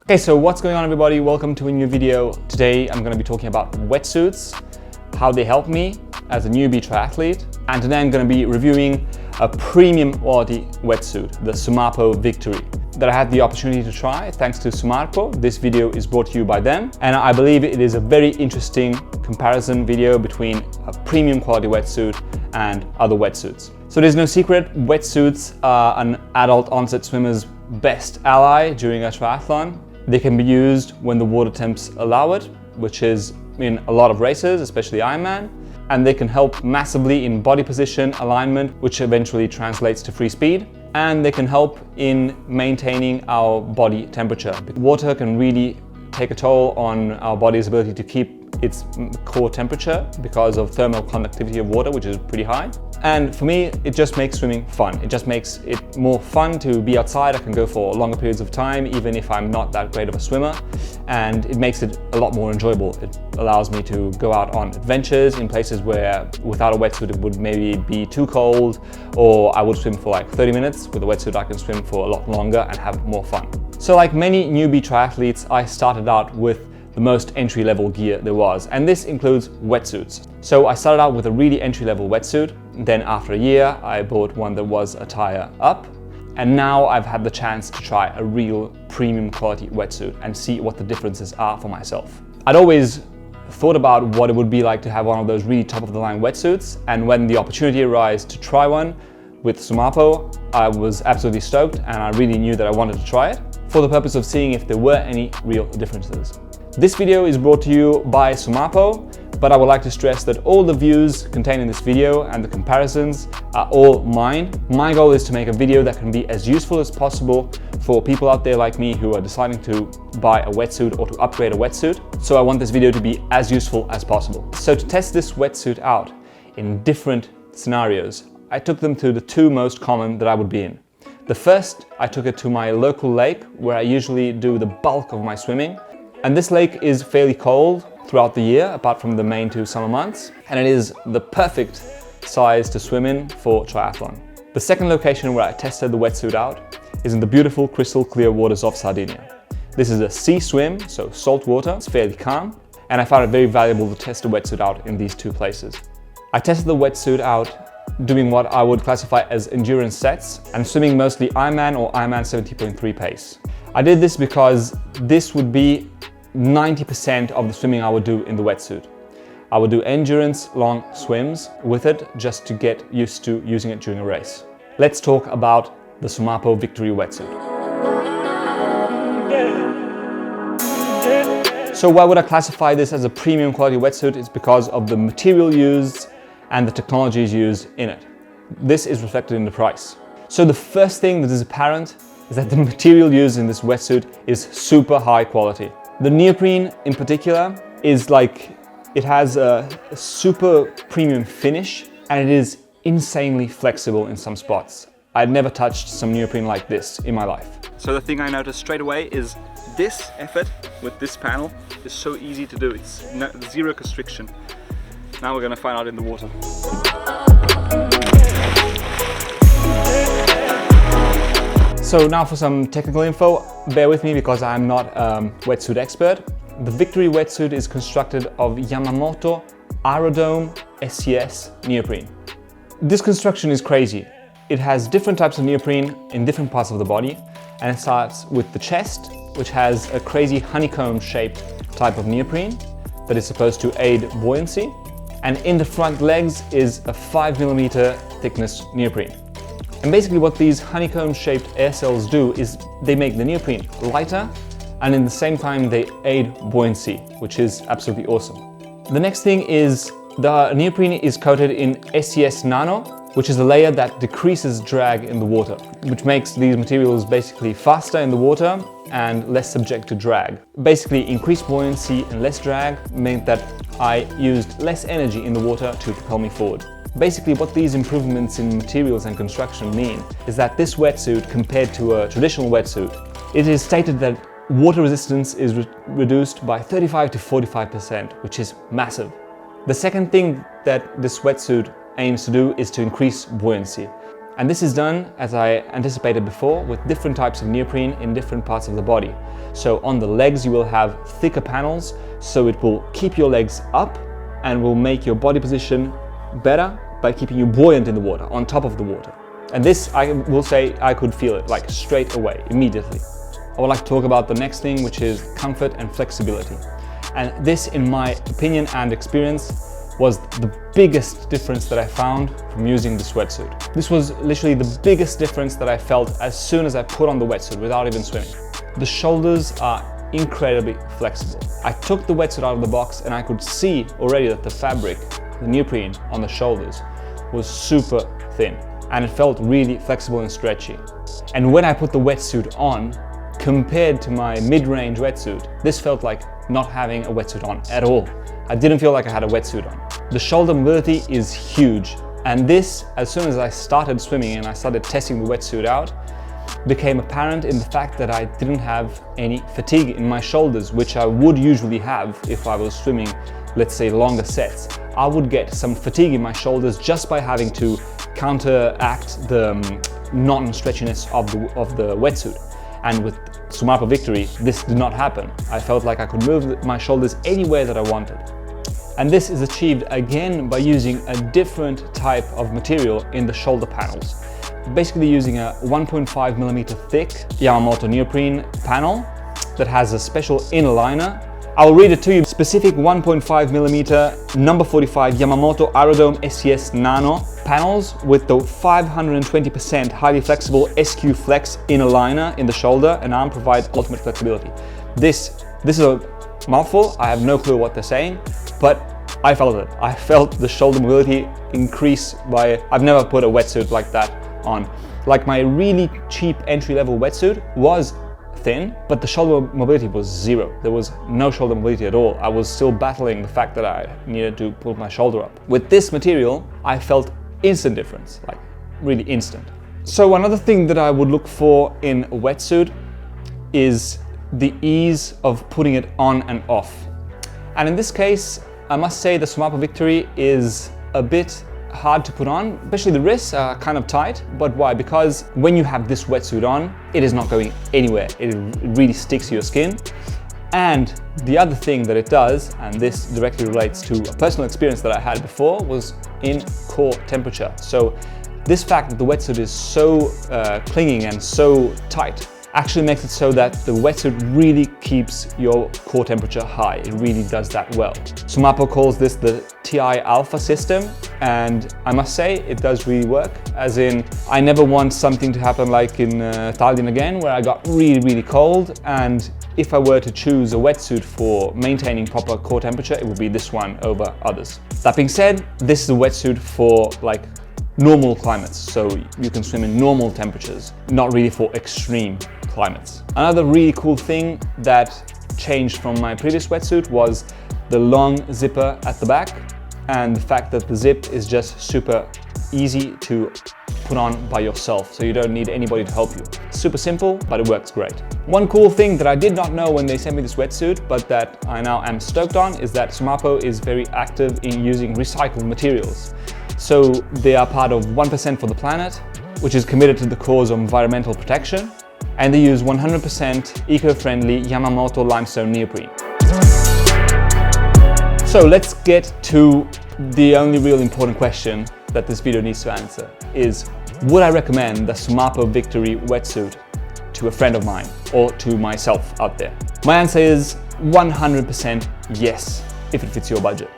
Okay, so what's going on, everybody? Welcome to a new video. Today I'm going to be talking about wetsuits, how they help me as a newbie triathlete, and today I'm going to be reviewing a premium quality wetsuit, the Sumarpo Victory, that I had the opportunity to try thanks to Sumarpo. This video is brought to you by them, and I believe it is a very interesting comparison video between a premium quality wetsuit and other wetsuits. So there's no secret, wetsuits are an adult onset swimmer's best ally during a triathlon. They can be used when the water temps allow it, which is in a lot of races, especially Ironman, and they can help massively in body position alignment, which eventually translates to free speed, and they can help in maintaining our body temperature. Water can really take a toll on our body's ability to keep its core temperature because of thermal conductivity of water, which is pretty high. And for me, it just makes swimming fun. It just makes it more fun to be outside. I can go for longer periods of time, even if I'm not that great of a swimmer. And it makes it a lot more enjoyable. It allows me to go out on adventures in places where without a wetsuit it would maybe be too cold, or I would swim for like 30 minutes. With a wetsuit I can swim for a lot longer and have more fun. So like many newbie triathletes, I started out with the most entry-level gear there was, and this includes wetsuits. So I started out with a really entry-level wetsuit. Then after a year, I bought one that was a tire up, and now I've had the chance to try a real premium quality wetsuit and see what the differences are for myself. I'd always thought about what it would be like to have one of those really top-of-the-line wetsuits, and when the opportunity arose to try one with Sumarpo, I was absolutely stoked, and I really knew that I wanted to try it for the purpose of seeing if there were any real differences. This video is brought to you by Sumarpo, but I would like to stress that all the views contained in this video and the comparisons are all mine. My goal is to make a video that can be as useful as possible for people out there like me who are deciding to buy a wetsuit or to upgrade a wetsuit. So I want this video to be as useful as possible. So to test this wetsuit out in different scenarios, I took them to the two most common that I would be in. The first, I took it to my local lake where I usually do the bulk of my swimming. And this lake is fairly cold throughout the year, apart from the main 2 summer months, and it is the perfect size to swim in for triathlon. The second location where I tested the wetsuit out is in the beautiful crystal clear waters of Sardinia. This is a sea swim, so salt water, it's fairly calm, and I found it very valuable to test the wetsuit out in these two places. I tested the wetsuit out doing what I would classify as endurance sets and swimming mostly Ironman or Ironman 70.3 pace. I did this because this would be 90% of the swimming I would do in the wetsuit. I would do endurance long swims with it just to get used to using it during a race. Let's talk about the Sumarpo Victory Wetsuit. So why would I classify this as a premium quality wetsuit? It's because of the material used and the technologies used in it. This is reflected in the price. So the first thing that is apparent is that the material used in this wetsuit is super high quality. The neoprene in particular is it has a super premium finish, and it is insanely flexible in some spots. I'd never touched some neoprene like this in my life. So the thing I noticed straight away is this effort with this panel is so easy to do. It's zero constriction. Now we're going to find out in the water. So now for some technical info, bear with me because I'm not a wetsuit expert. The Victory wetsuit is constructed of Yamamoto Aerodome SCS neoprene. This construction is crazy. It has different types of neoprene in different parts of the body, and it starts with the chest, which has a crazy honeycomb shaped type of neoprene that is supposed to aid buoyancy, and in the front legs is a 5mm thickness neoprene. And basically what these honeycomb-shaped air cells do is they make the neoprene lighter, and in the same time they aid buoyancy, which is absolutely awesome. The next thing is the neoprene is coated in SCS Nano, which is a layer that decreases drag in the water, which makes these materials basically faster in the water and less subject to drag. Basically, increased buoyancy and less drag meant that I used less energy in the water to propel me forward. Basically, what these improvements in materials and construction mean is that this wetsuit, compared to a traditional wetsuit, it is stated that water resistance is reduced by 35 to 45%, which is massive. The second thing that this wetsuit aims to do is to increase buoyancy. And this is done, as I anticipated before, with different types of neoprene in different parts of the body. So on the legs you will have thicker panels, so it will keep your legs up and will make your body position better by keeping you buoyant in the water, on top of the water. And this, I will say, I could feel it like straight away, immediately. I would like to talk about the next thing, which is comfort and flexibility. And this, in my opinion and experience, was the biggest difference that I found from using this wetsuit. This was literally the biggest difference that I felt as soon as I put on the wetsuit without even swimming. The shoulders are incredibly flexible. I took the wetsuit out of the box and I could see already that the fabric, the neoprene on the shoulders, was super thin and it felt really flexible and stretchy. And when I put the wetsuit on, compared to my mid-range wetsuit, this felt like not having a wetsuit on at all. I didn't feel like I had a wetsuit on. The shoulder mobility is huge, and this, as soon as I started swimming and I started testing the wetsuit out, became apparent in the fact that I didn't have any fatigue in my shoulders, which I would usually have if I was swimming, let's say, longer sets. I would get some fatigue in my shoulders just by having to counteract the non-stretchiness of the wetsuit. And with Sumarpo Victory, this did not happen. I felt like I could move my shoulders anywhere that I wanted. And this is achieved again by using a different type of material in the shoulder panels. Basically using a 1.5mm thick Yamamoto neoprene panel that has a special inner liner. I'll read it to you. Specific 1.5mm number 45 Yamamoto Aerodome SCS Nano panels with the 520% highly flexible SQ Flex inner liner in the shoulder and arm provide ultimate flexibility. This is a mouthful. I have no clue what they're saying, but I felt it. I felt the shoulder mobility increase by, I've never put a wetsuit like that on. Like my really cheap entry-level wetsuit was thin, but the shoulder mobility was zero. There was no shoulder mobility at all. I was still battling the fact that I needed to pull my shoulder up. With this material, I felt instant difference, like really instant. So another thing that I would look for in a wetsuit is the ease of putting it on and off. And in this case, I must say the Sumarpo Victory is a bit hard to put on, especially the wrists are kind of tight. But why? Because when you have this wetsuit on, it is not going anywhere. It really sticks to your skin. And the other thing that it does, and this directly relates to a personal experience that I had before, was in core temperature. So this fact that the wetsuit is so clinging and so tight actually makes it so that the wetsuit really keeps your core temperature high. It really does that well. Sumarpo calls this the TI Alpha system, and I must say it does really work. As in, I never want something to happen like in Tallinn again, where I got really cold, and if I were to choose a wetsuit for maintaining proper core temperature, it would be this one over others. That being said, this is a wetsuit for like normal climates, so you can swim in normal temperatures, not really for extreme climates. Another really cool thing that changed from my previous wetsuit was the long zipper at the back, and the fact that the zip is just super easy to put on by yourself, so you don't need anybody to help you. Super simple, but it works great. One cool thing that I did not know when they sent me this wetsuit, but that I now am stoked on, is that Sumarpo is very active in using recycled materials. So they are part of 1% for the Planet, which is committed to the cause of environmental protection, and they use 100% eco-friendly Yamamoto limestone neoprene. So let's get to the only real important question that this video needs to answer, is would I recommend the Sumarpo Victory wetsuit to a friend of mine or to myself out there? My answer is 100% yes, if it fits your budget.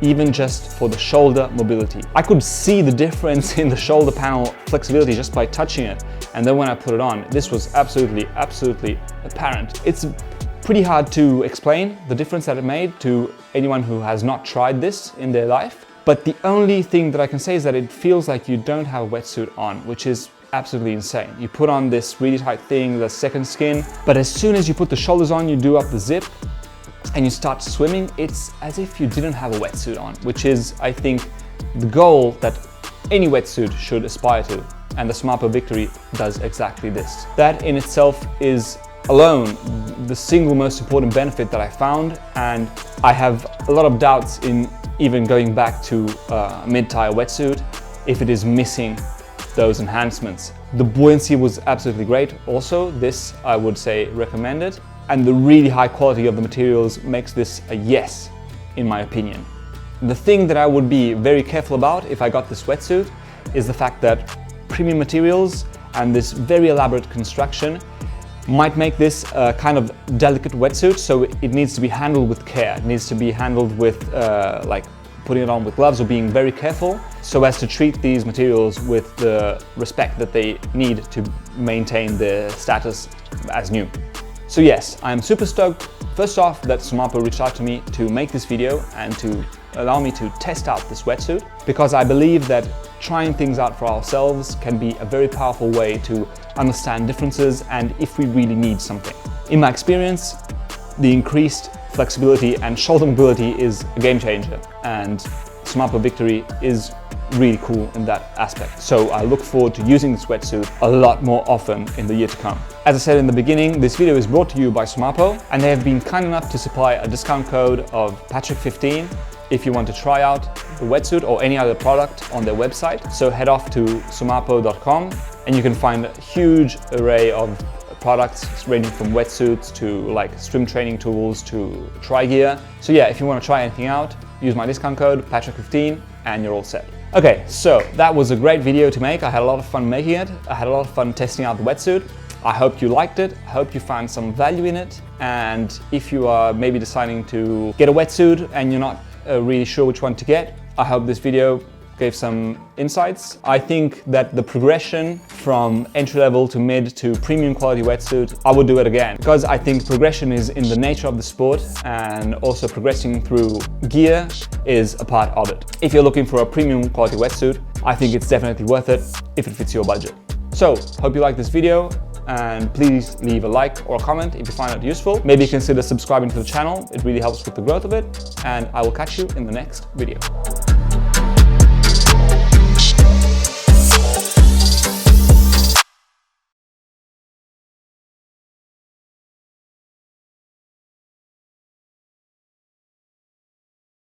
Even just for the shoulder mobility. I could see the difference in the shoulder panel flexibility just by touching it. And then when I put it on, this was absolutely apparent. It's pretty hard to explain the difference that it made to anyone who has not tried this in their life. But the only thing that I can say is that it feels like you don't have a wetsuit on, which is absolutely insane. You put on this really tight thing, the second skin, but as soon as you put the shoulders on, you do up the zip, and you start swimming, it's as if you didn't have a wetsuit on, which is, I think, the goal that any wetsuit should aspire to. And the Sumarpo Victory does exactly this. That in itself is alone the single most important benefit that I found, and I have a lot of doubts in even going back to a mid-tire wetsuit if it is missing those enhancements. The buoyancy was absolutely great. Also, this I would say recommended. And the really high quality of the materials makes this a yes, in my opinion. The thing that I would be very careful about if I got this wetsuit is the fact that premium materials and this very elaborate construction might make this a kind of delicate wetsuit, so it needs to be handled with care. It needs to be handled with like putting it on with gloves or being very careful so as to treat these materials with the respect that they need to maintain their status as new. So yes, I'm super stoked, first off, that Sumarpo reached out to me to make this video and to allow me to test out this wetsuit, because I believe that trying things out for ourselves can be a very powerful way to understand differences and if we really need something. In my experience, the increased flexibility and shoulder mobility is a game changer, and Sumarpo Victory is really cool in that aspect. So I look forward to using this wetsuit a lot more often in the year to come. As I said in the beginning, this video is brought to you by Sumarpo, and they have been kind enough to supply a discount code of Patrick15 if you want to try out the wetsuit or any other product on their website. So head off to sumarpo.com and you can find a huge array of products ranging from wetsuits to like swim training tools to tri gear. So yeah, if you want to try anything out, use my discount code Patrick15 and you're all set. Okay, so that was a great video to make. I had a lot of fun making it. I had a lot of fun testing out the wetsuit. I hope you liked it. I hope you found some value in it. And if you are maybe deciding to get a wetsuit and you're not really sure which one to get, I hope this video gave some insights. I think that the progression from entry-level to mid to premium quality wetsuit, I would do it again, because I think progression is in the nature of the sport, and also progressing through gear is a part of it. If you're looking for a premium quality wetsuit, I think it's definitely worth it if it fits your budget. So, hope you like this video, and please leave a like or a comment if you find it useful. Maybe consider subscribing to the channel, it really helps with the growth of it, and I will catch you in the next video.